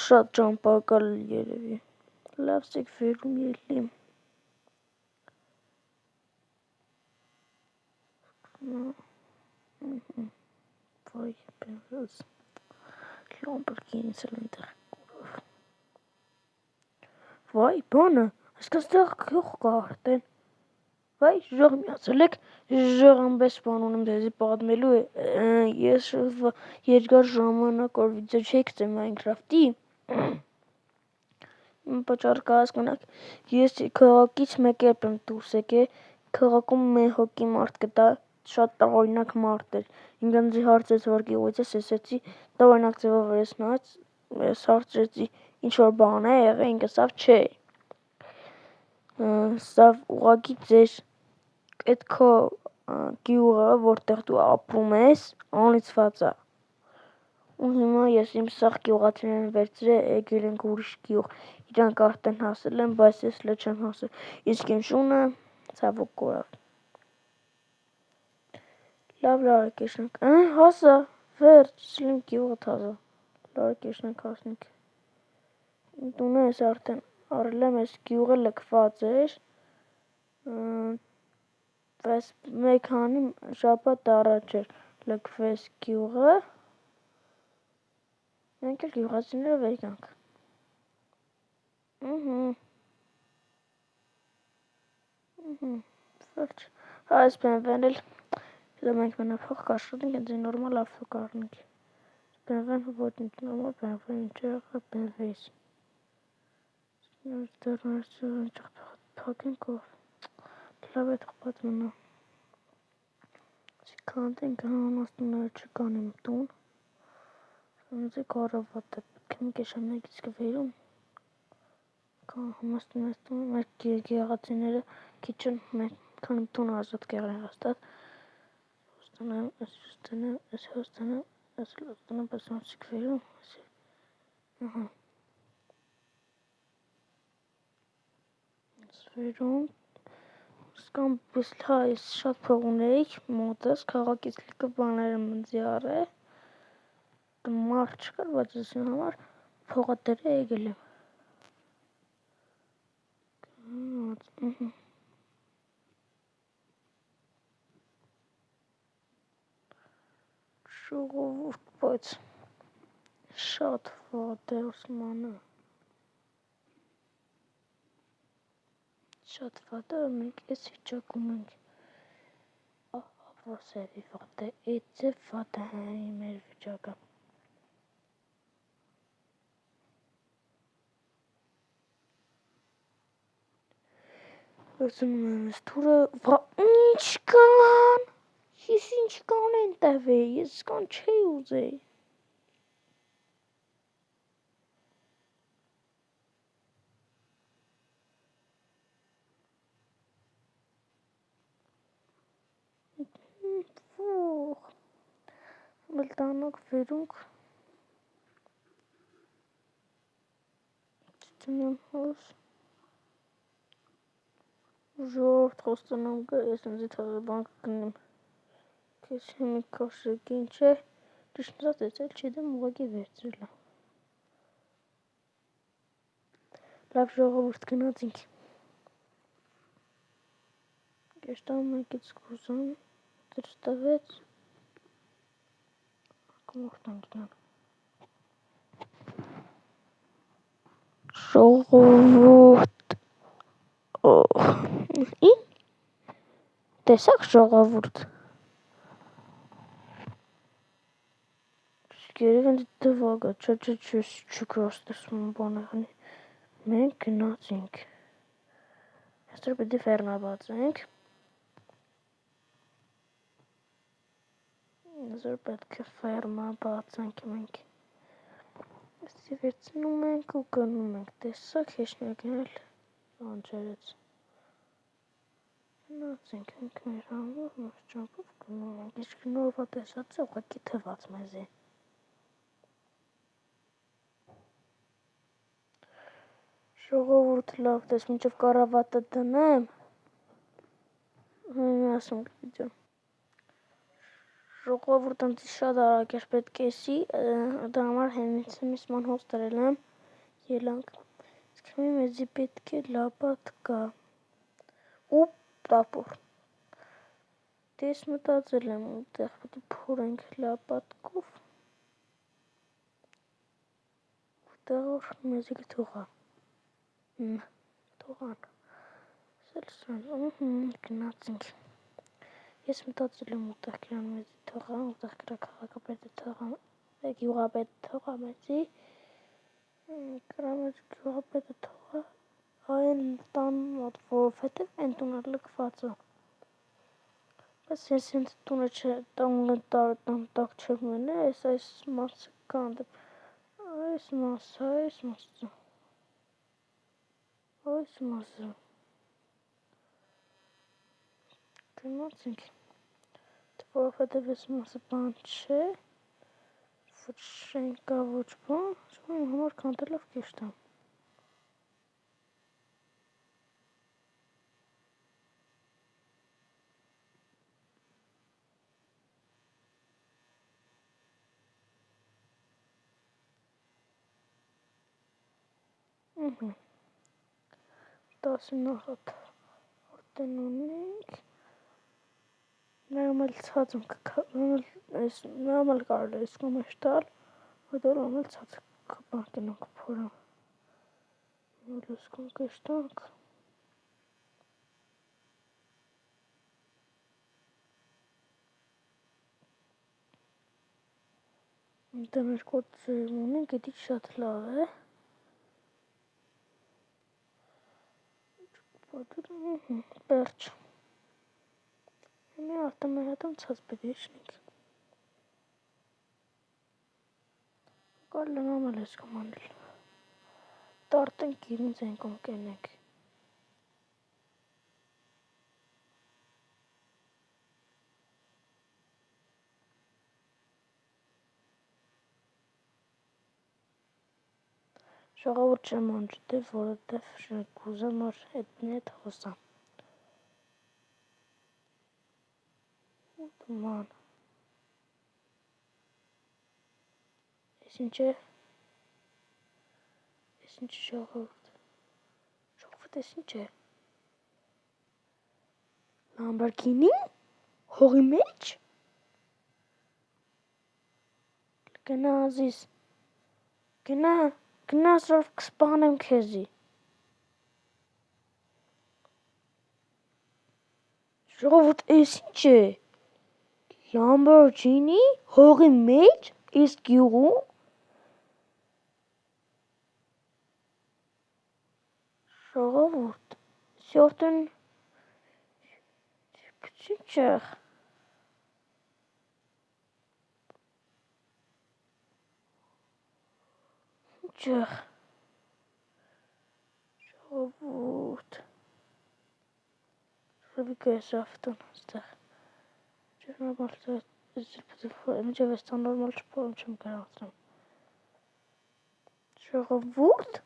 Շատ ճամպակալ երևի։ Լավ սեք վերում ելիմ։ Վայ, բենվեզ։ Լամբորգինից էլ այնտեղ կուրով։ Վայ, բանը, այսքան ստեղ գյուղ կա արդեն։ Վայ, ժող միացել եք, ժող ամբես բան ունեմ դեզի պատմելու է, ես երկար ժամանակ որ վիդեո չեք ծե Minecraft-ի, պաճառ կհասկանաք, ես քաղաքից մեկ երբ եմ դուրս եկել, քաղաքում մի հոգի մարդ կտա, շատ տարօրինակ մարդ էր, ինձ հարցրեց որ գյուղից ես, ես ասեցի տարօրինակ ձևով ես նայեց, ես հարցրեցի ինչ որ բան է եղել, ինքը ասավ չէ, սա ուղղակի ձեր այդ քո գյուղը, որտեղ դու ապրում ես, անիծված է։ Ու հիմա ես իմ սաղ գյուղացիներին վերցրել եկել ենք ուրիշ գյուղ, իրանք արդեն հասել են, բայց ես էլ չեմ հասել, իսկ իմ շունը ցավոք կորավ։ Լավ լարակեշնանք, հասա, վերջ, իմ գյուղը թազա, լարակեշնանք հասնենք։ Տունը ես արդեն առել եմ, ես գյուղը լքված էր, բայց մեկ քանի շաբաթ առաջ էր լքվեց գյուղը, մենք էլ գյուղացիները վերկանք։ Վերջ, այս բենվեն էլ, դա մենք մենափող կաշրոտենք, ենձի նորմալ ավտո կարնենք։ Բենվեն ոչ ինձ նորմալ բենվեն ինչ եղը բենվեից։ Դարնարցը պակենք ով, լավ է թխպած մնա։ Կանտենք հանաստունները չկան իմ տուն, սանձի կարավատ է, կմիկ է շամնագից կվերում, համաստուն ես տուն, մեր գեղացիները քիչն, մեր քանի տուն ազատ կեղրեն հաստատ, ոստանեմ, ես ոստանեմ, բայց սանձի կվերում, Սվերում, սկամ բիսլհա ես շատ փող ունեիք մոտս, քաղաքից լիքը բաներ եմ ընձի առել, մարդ չկար, բայց ես համար փողը դրե եկել եմ։ Ժողովուրդ, բայց շատ վատ է Օսմանը։ Շատ վատ է, մենք ես վիճակում ենք։ Ապրոսերի վատ է, էդ է վատ է մեր վիճակը։ Վերցնում եմ ես թուրը, ինչ կան, ես ինչ կան են տավեի, ես կան չի ուզեի։ Ֆուխ, մլտանոք վերունք, չտնեմ հոս, ժորդ խոստանամ գա, ես ընձի թազը բանք կնեմ, կես հիմի կաշրեք ինչ է, ճիշնզատ ես էլ չիդեմ ուղագի վերցրելա։ Լավ ժողովուրդ գնացինք։ Կեշտամ մեկից կուզան, դրստավեց, կմողտանք դան։ Ժողովուրդ, ի՞, տեսակ ժողովուրդ։ Երևեն դվագա, չկրոստեսում բանեղնի, մենք գնացինք, եստր պետի վերնա բացենք, եստր պետք է վերնա բացենք մենք, եստի վերցնում ենք ու գնում ենք, տեսակ հեշնյակն էլ անջերեց, գնացինք ենք մեր համով, մեր ճամպով գնում ենք, իսկ նորվա տեսած է ուղակի թված մեզ է։ Ժողովուրդ լավ տես, մինչև կարավատը դնեմ, ասում վիդեո։ Ժողովուրդ ինձ շատ արագ էր պետք է էսի, դա համար հենիցմիսման հոս դրել եմ, ելանք, իսկ հիմի մեզի պետք է լապատկա, ու տապոր, դես մտածել եմ ուտեղ պետք է փորենք լապատկով, ուտեղ որ մեզի կթողա, թողան, սելսան, գնացինք, ես մտածել եմ ուտեղ կրան մեզի թողա, ուտեղ կրա քաղաքապետը թողա, գյուղապետը թողա մեզի, կրա մեզ գյուղապետը թողա, այն տան մոտ, որովհետև են տունը լքված է, բայց ես ինձ տունը տանը տակ չեմ մենը, այս մասը կանդ, այս մասը, գնացինք, որովհետև այս մասը բան չէ, ոչ շենքա, ոչ բան, իմ համար կանտելով կիշտ եմ։ Տասի նախատ որդեն ունենք, նայում էլ ծածում նայում էլ կարել է իսկում էշտալ, հետո նայում էլ ծաց կպանքենոք փորում, նույլ իսկում կեշտանք, դա մեր կոծերում ունենք, էդի շատ լավ է, պերչ, հիմի արտամեր հետում ծաց պետ եշնիք, կարել եմ ամել ես կմանել, տարտենք իրինց ենքում կենենք, ժողովուրդ չեմ անջտև, որովհետև կուզեմ, որ հետնի հետ խոսամ։ Ման։ Ես ինչ է ժողովուրդ։ Ժողովուրդ ես ինչ է։ Լամբորգինի հողի մեջ։ Գնա ազիզ։ Գնա սրով կսպանեմ քեզի։ Ժողովուրդ ես ինչ է։ Լամբորգինի հողի մեջ իսկ գյուղում ժողովուրդ սյորտեն քչիչեղ ինչեղ ժողովուրդ Ռուբիկը ես ավտոն ստեղ Նորմալ մինչև ես նորմալ չփորում չեմ կարողացնում ժողովուրդ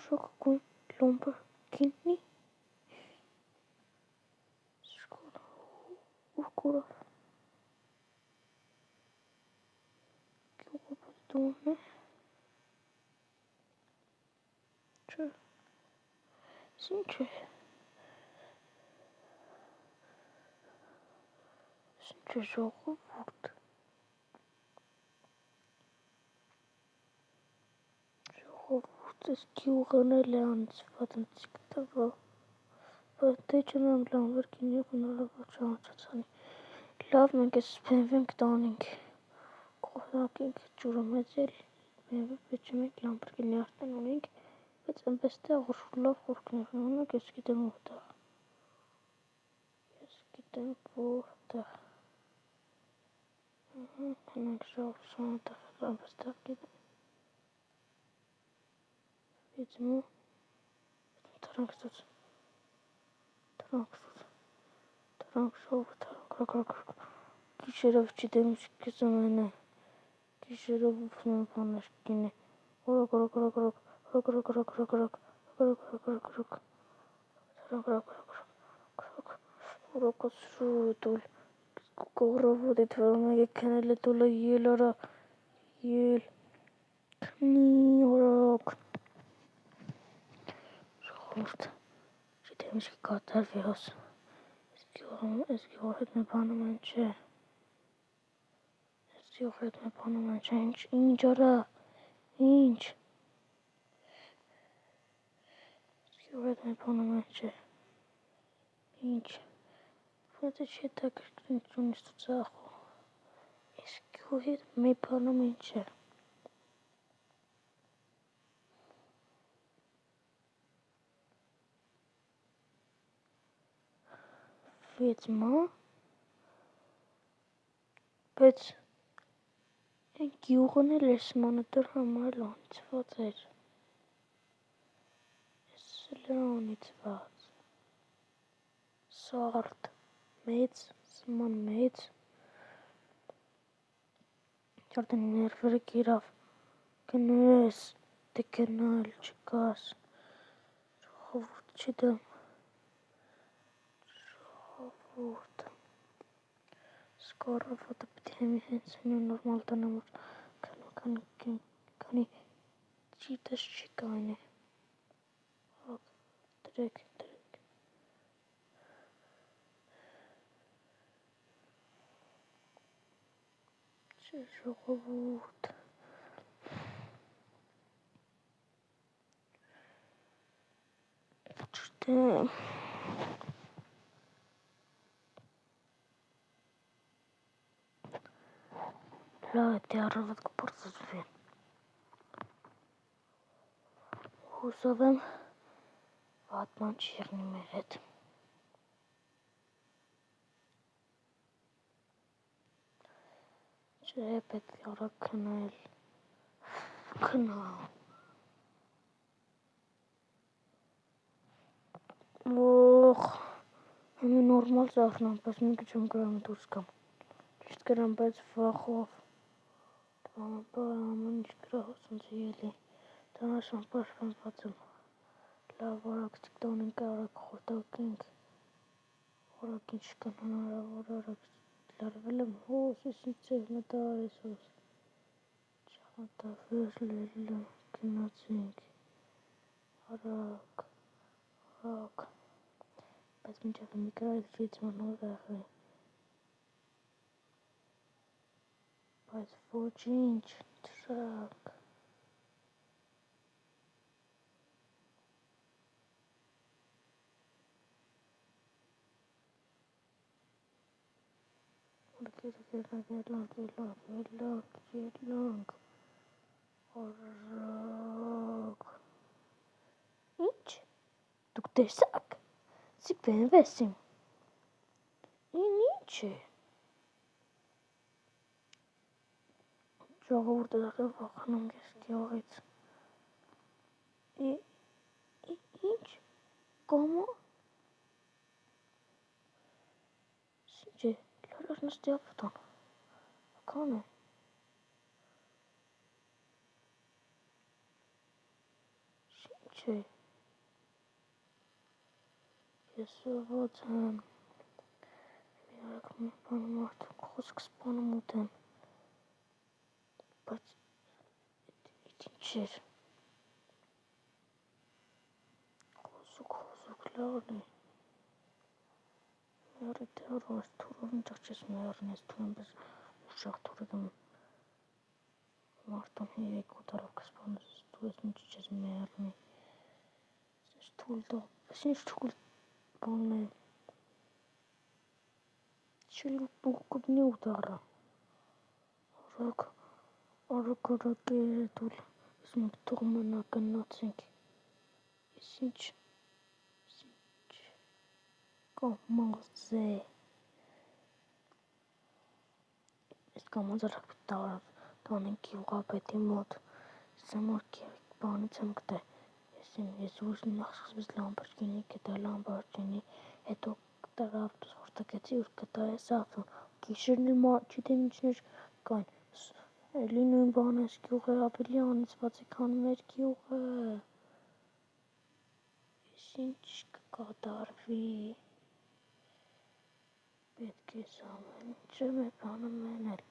Շոկագույն Լամբորգինի Ուրկուրով Գյուղապետոնը Չէ Ինչ է ժողովուրդ Ես գյուղն էլ է անցված ընցիկ տվա Դե չնամ Լամբորգինի բնորոշ չանցացանի Լավ մենք ես BMW կտանենք Կողնակենք ջուրը մեծ էլ BMW պետք է մենք Լամբորգինի արդեն ունենք բայց այնպես տեղ լավ խորքներ ունենք ես գիտեմ որտեղ Հնանք ժողովուրդ տեղ այնպես տեղ գիտեմ Իծմու Թրանք ժողովուրդ Գիշերով չիտեմ չկեսում են Գիշերով ուպնում բանար կինե Օրոք Урокосу тул կողրովոդի թվամեգ քնել է տուլը ել արա ել քնի օրոք ժողովուրդ չգիտեմ ինչ կատարվի հոս այս գյուղը հետ մի բանում են չէ այս գյուղը հետ մի բանում են չէ ինչ արա ինչ այս գյուղը հետ մի բանում են չէ ինչ Fate ce dacă niciun stuțahu. Eschiuit mi până mince. Veți mă? Veți Գյուղն էլ էս մանատար համար լանցված էր։ Էս լանցված։ Սարդ մեծ, սման մեծ։ Արդեն ներվերը գիրավ։ Գնես, դե գնալ չկաս։ Ժողովուրդ չդեմ։ Ժողովուրդ։ Скоро вот эпидемия նորմալ տանամոր քանի ճիտս չկայնի դրեք ժողովուրդ չտեմ լավ է դե առավոտ կպրծծվեն հուսով եմ վատման չի եղնի մեր հետ չէ պետք է առակ քնել օխ Հիմի նորմալ ծախնամ, բայց մի քիչ գրամ դուրս կամ ճիշտ գրամ, բայց վախով ամեն ինչ գրահոս ոնց ելի Տանաշան պաշտպանված եմ լավ արագ տիկտոնենք արագ խոտակենք արագ ինչ կան հնարավոր արագ լարվել եմ հոս ես ինչ ծև մտար ես հոս չամատավեր լելը գնացինք արագ բայց մինչև մի գրայից վից մանոր եղվի բայց ոչինչ թրակ Ելանք արագ Ինչ դուք տեսակ Սի բենվեսիմ Ինչ է Ժողովուրդը դախել վախանում ես գյուղից Ինչ կոմո Ինչ է լարար նստի ապտան Ական է Ինչ է Ես ված եմ Մի արագ մի բան մարդու խոսք սպանում ուտեմ Բայց ինչ էր Խոզուկ լավն է Մյարի դեռ այս թուրով ինչեղ չես մյարին ես թուրն պես ուշաղ թուրը դեմ մարդուն երեկ ուտարով կսպանես դու ես ինչ չես մյարնի Ես թուլ դող ես ինչ թուլ բանն է Չել կուտնի ուտարը Արագ է դուլ ես մենք թող մնա կնացինք Ես ինչ կամազ է Ես կամազ արագ տանենք գյուղապետի մոտ Ես համար բանից եմ գտե Ես ուժ նախ սկզբից լամբորջինի գտա լամբորջինի հետո գտա ավտոս խորտակեցի ուր գտա ես ավտոն գիշերն էլ չգիտեմ ինչներ կային էլի նույն բանը ես գյուղը ավելի անիծված է քան մեր գյուղը Ես ինչ կատարվի, պետք է ամեն ինչը մեր անունն էլ